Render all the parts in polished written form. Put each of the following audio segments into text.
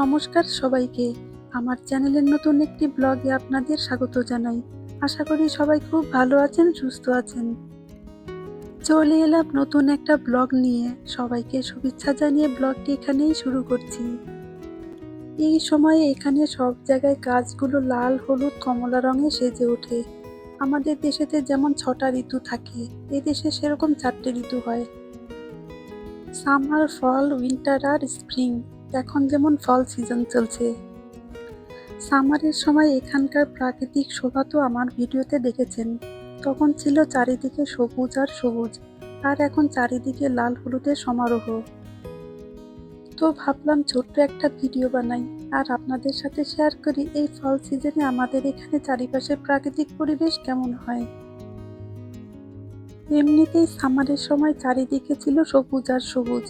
নমস্কার সবাইকে। আমার চ্যানেলের নতুন একটি ব্লগে আপনাদের স্বাগত জানাই। আশা করি সবাই খুব ভালো আছেন, সুস্থ আছেন। চলে এলাম নতুন একটা ব্লগ নিয়ে। সবাইকে শুভেচ্ছা জানিয়ে ব্লগটি এখানেই শুরু করছি। এই সময়ে এখানে সব জায়গায় গাছগুলো লাল, হলুদ, কমলা রঙে সেজে ওঠে। আমাদের দেশেতে যেমন 6টা ঋতু থাকে, এদেশে সেরকম 4টে ঋতু হয়। সামার, ফল, উইন্টার আর স্প্রিং। এখন যেমন ফল সিজন চলছে। সামারের সময় এখানকার প্রাকৃতিক শোভা তো আমার ভিডিওতে দেখেছেন। তখন ছিল চারিদিকে সবুজ আর সবুজ, আর এখন চারিদিকে লাল হলুদের সমারোহ। তো ভাবলাম ছোট্ট একটা ভিডিও বানাই আর আপনাদের সাথে শেয়ার করি এই ফল সিজনে আমাদের এখানে চারিপাশে প্রাকৃতিক পরিবেশ কেমন হয়। এমনিতেই সামারের সময় চারিদিকে ছিল সবুজ আর সবুজ।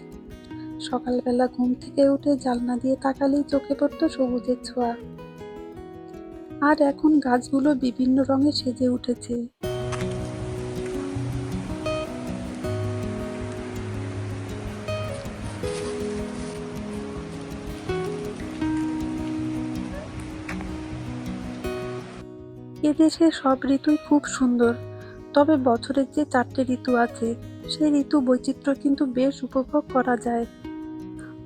সকালবেলা ঘুম থেকে উঠে জানলা দিয়ে তাকালেই চোখে পড়তো সবুজের ছোঁয়া। আর এখন গাছগুলো বিভিন্ন রঙে সেজে উঠেছে। এদেশে সব ঋতুই খুব সুন্দর, তবে বছরের যে 4টে ঋতু আছে সেই ঋতু বৈচিত্র্য কিন্তু বেশ উপভোগ করা যায়।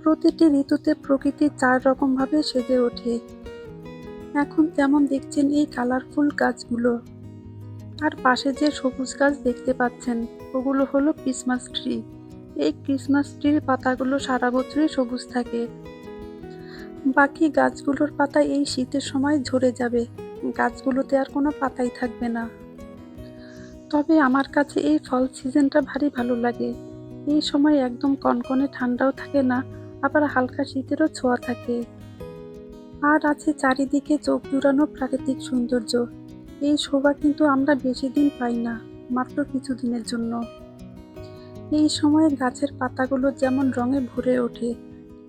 প্রতিটি ঋতুতে প্রকৃতি 4 রকমভাবে সেজে ওঠে। এখন যেমন দেখছেন এই কালারফুল গাছগুলো, আর পাশে যে সবুজ গাছ দেখতে পাচ্ছেন ওগুলো হলো ক্রিসমাস ট্রি। এই ক্রিসমাস ট্রির পাতাগুলো সারা বছরই সবুজ থাকে। বাকি গাছগুলোর পাতা এই শীতের সময় ঝরে যাবে, গাছগুলোতে আর কোনো পাতাই থাকবে না। তবে আমার কাছে এই ফল সিজনটা ভারী ভালো লাগে। এই সময় একদম কনকনে ঠান্ডাও থাকে না, আবার হালকা শীতেরও ছোঁয়া থাকে। আর আছে চারিদিকে চোখ জুড়ানো প্রাকৃতিক সৌন্দর্য। এই শোভা কিন্তু আমরা বেশি দিন পাই না, মাত্র কিছুদিনের জন্য। এই সময়ে গাছের পাতাগুলো যেমন রঙে ভরে ওঠে,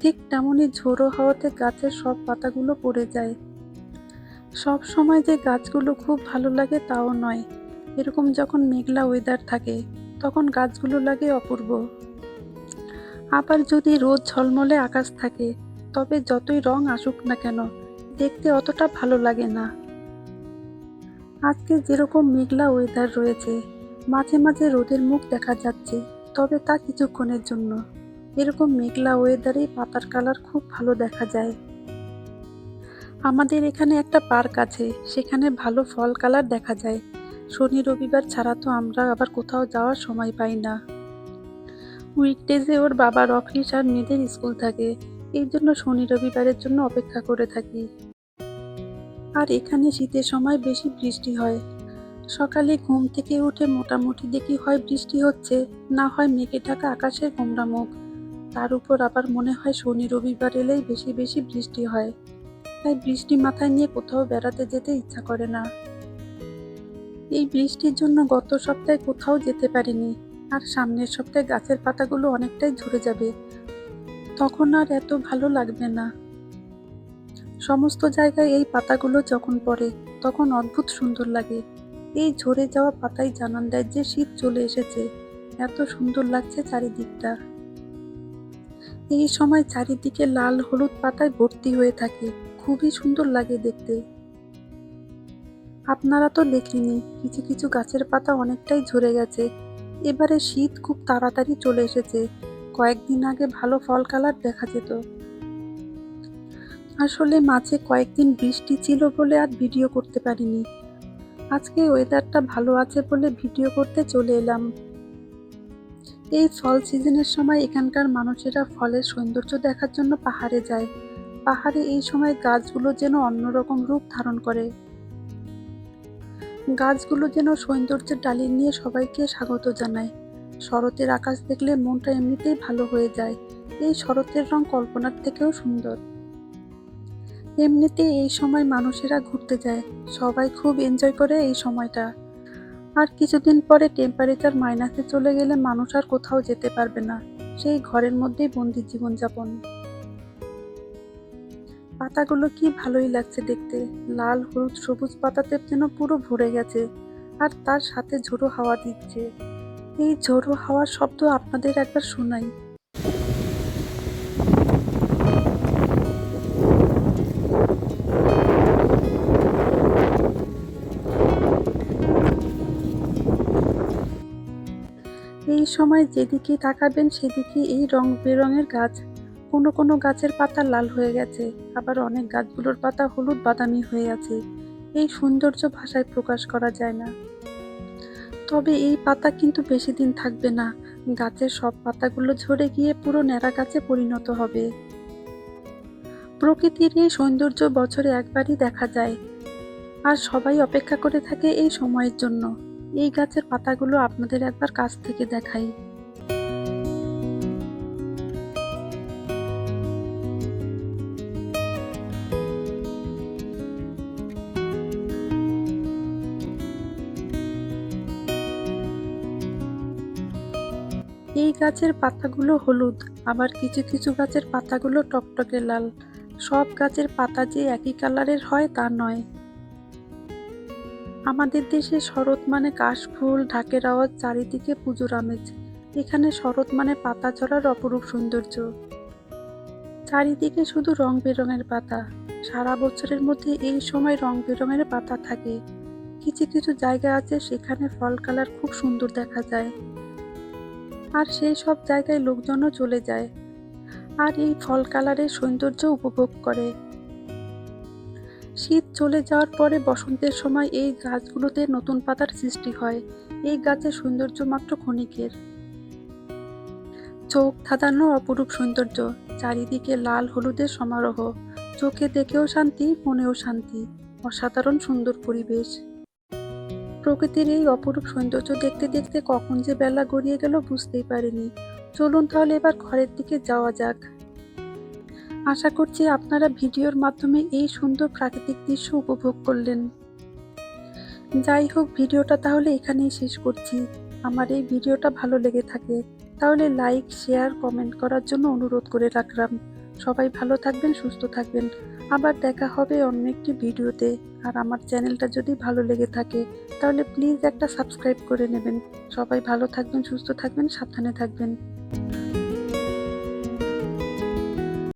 ঠিক তেমনই ঝোড়ো হাওয়াতে গাছের সব পাতাগুলো পড়ে যায়। সব সময় যে গাছগুলো খুব ভালো লাগে তাও নয়, এরকম যখন মেঘলা ওয়েদার থাকে তখন গাছগুলো লাগে অপূর্ব। আবার যদি রোদ ঝলমলে আকাশ থাকে তবে যতই রং আসুক না কেন দেখতে অতটা ভালো লাগে না। আজকে যেরকম মেঘলা ওয়েদার রয়েছে, মাঝে মাঝে রোদের মুখ দেখা যাচ্ছে, তবে তা কিছুক্ষণের জন্য। এরকম মেঘলা ওয়েদারেই পাতার কালার খুব ভালো দেখা যায়। আমাদের এখানে একটা পার্ক আছে, সেখানে ভালো ফল কালার দেখা যায়। শনি রবিবার ছাড়া তো আমরা আবার কোথাও যাওয়ার সময় পাই না। উইকডেজে ওর বাবার অফিস আর মেয়েদের স্কুল থাকে, এই জন্য শনি রবিবারের জন্য অপেক্ষা করে থাকি। আর এখানে শীতের সময় বেশি বৃষ্টি হয়। সকালে ঘুম থেকে উঠে মোটামুটি দেখি হয় বৃষ্টি হচ্ছে, না হয় মেঘে ঢাকা আকাশের গোমড়া মুখ। তার উপর আবার মনে হয় শনি রবিবার এলেই বেশি বেশি বৃষ্টি হয়, তাই বৃষ্টি মাথায় নিয়ে কোথাও বেড়াতে যেতে ইচ্ছা করে না। এই বৃষ্টির জন্য গত সপ্তাহে কোথাও যেতে পারিনি, আর সামনের সপ্তাহে গাছের পাতাগুলো অনেকটাই ঝরে যাবে, তখন আর এত ভালো লাগবে না। সমস্ত জায়গায় এই পাতাগুলো যখন পড়ে তখন অদ্ভুত সুন্দর লাগে। এই ঝরে যাওয়া পাতাই জানান দেয় যে শীত চলে এসেছে। এত সুন্দর লাগছে চারিদিকটা। এই সময় চারিদিকে লাল হলুদ পাতায় ভর্তি হয়ে থাকে, খুবই সুন্দর লাগে দেখতে। আপনারা তো দেখলেনই, কিছু কিছু গাছের পাতা অনেকটাই ঝরে গেছে। এবারে শীত খুব তাড়াতাড়ি চলে এসেছে। কয়েকদিন আগে ভালো ফল কালার দেখা যেত। আসলে মাঝে কয়েকদিন বৃষ্টি ছিল বলে আর ভিডিও করতে পারিনি। আজকে ওয়েদারটা ভালো আছে বলে ভিডিও করতে চলে এলাম। এই ফল সিজনের সময় এখানকার মানুষেরা ফলের সৌন্দর্য দেখার জন্য পাহাড়ে যায়। পাহাড়ে এই সময় গাছগুলো যেন অন্যরকম রূপ ধারণ করে। গাছগুলো যেন সৌন্দর্যের ডালি নিয়ে সবাইকে স্বাগত জানায়। শরতের আকাশ দেখলে মনটা এমনিতেই ভালো হয়ে যায়। এই শরতের রং কল্পনার থেকেও সুন্দর। এমনিতে এই সময় মানুষেরা ঘুরতে যায়, সবাই খুব এনজয় করে এই সময়টা। আর কিছুদিন পরে টেম্পারেচার মাইনাসে চলে গেলে মানুষ আর কোথাও যেতে পারবে না, সেই ঘরের মধ্যেই বন্দি জীবনযাপন। পাতাগুলো কি ভালোই লাগছে দেখতে, লাল হলুদ সবুজ পাতাতে যেন পুরো ভরে গেছে, আর তার সাথে ঝোড়ো হাওয়া দিচ্ছে। এই ঝোড়ো হাওয়ার শব্দ আপনাদের একবার শোনাই। সময় যেদিকেই তাকাবেন সেদিকেই এই রং বেরঙের গাছ। কোনো কোনো গাছের পাতা লাল হয়ে গেছে, আবার অনেক গাছগুলোর পাতা হলুদ বাদামি হয়ে আছে। এই সৌন্দর্য ভাষায় প্রকাশ করা যায় না। তবে এই পাতা কিন্তু বেশি দিন থাকবে না, গাছের সব পাতাগুলো ঝরে গিয়ে পুরো ন্যাড়া গাছে পরিণত হবে। প্রকৃতির এই সৌন্দর্য বছরে একবারই দেখা যায়, আর সবাই অপেক্ষা করে থাকে এই সময়ের জন্য। এই গাছের পাতাগুলো আপনাদের একবার কাছ থেকে দেখাই। এই গাছের পাতাগুলো হলুদ, আবার কিছু কিছু গাছের পাতাগুলো টকটকে লাল। সব গাছের পাতা যে একই কালারের হয় তা নয়। আমাদের দেশে শরৎ মানে কাশফুল, ঢাকের আওয়াজ, চারিদিকে পুজোর আমেজ। এখানে শরৎ মানে পাতা ঝরার অপরূপ সৌন্দর্য। চারিদিকে শুধু রং বেরঙের পাতা। সারা বছরের মধ্যে এই সময় রং বেরঙের পাতা থাকে। কিছু কিছু জায়গা আছে সেখানে ফল কালার খুব সুন্দর দেখা যায়, আর সেই সব জায়গায় লোকজনও চলে যায় আর এই ফল কালারের সৌন্দর্য উপভোগ করে। শীত চলে যাওয়ার পরে বসন্তের সময় এই গাছগুলোতে নতুন পাতার সৃষ্টি হয়। এই গাছের সৌন্দর্য মাত্র ক্ষণিকের। চোখ ধাঁধানো অপরূপ সৌন্দর্য, চারিদিকে লাল হলুদের সমারোহ। চোখে দেখেও শান্তি, মনেও শান্তি। অসাধারণ সুন্দর পরিবেশ। প্রকৃতির এই অপরূপ সৌন্দর্য দেখতে দেখতে কখন যে বেলা গড়িয়ে গেল বুঝতেই পারিনি। চলুন তাহলে এবার ঘরের দিকে যাওয়া যাক। আশা করছি আপনারা ভিডিওর মাধ্যমে এই সুন্দর প্রাকৃতিক দৃশ্য উপভোগ করলেন। যাই হোক, ভিডিওটা তাহলে এখানেই শেষ করছি। আমার এই ভিডিওটা ভালো লেগে থাকে তাহলে লাইক, শেয়ার, কমেন্ট করার জন্য অনুরোধ করে রাখলাম। সবাই ভালো থাকবেন, সুস্থ থাকবেন। আবার দেখা হবে অন্য একটি ভিডিওতে। আর আমার চ্যানেলটা যদি ভালো লেগে থাকে তাহলে প্লিজ একটা সাবস্ক্রাইব করে নেবেন। সবাই ভালো থাকবেন, সুস্থ থাকবেন, সাবধানে থাকবেন।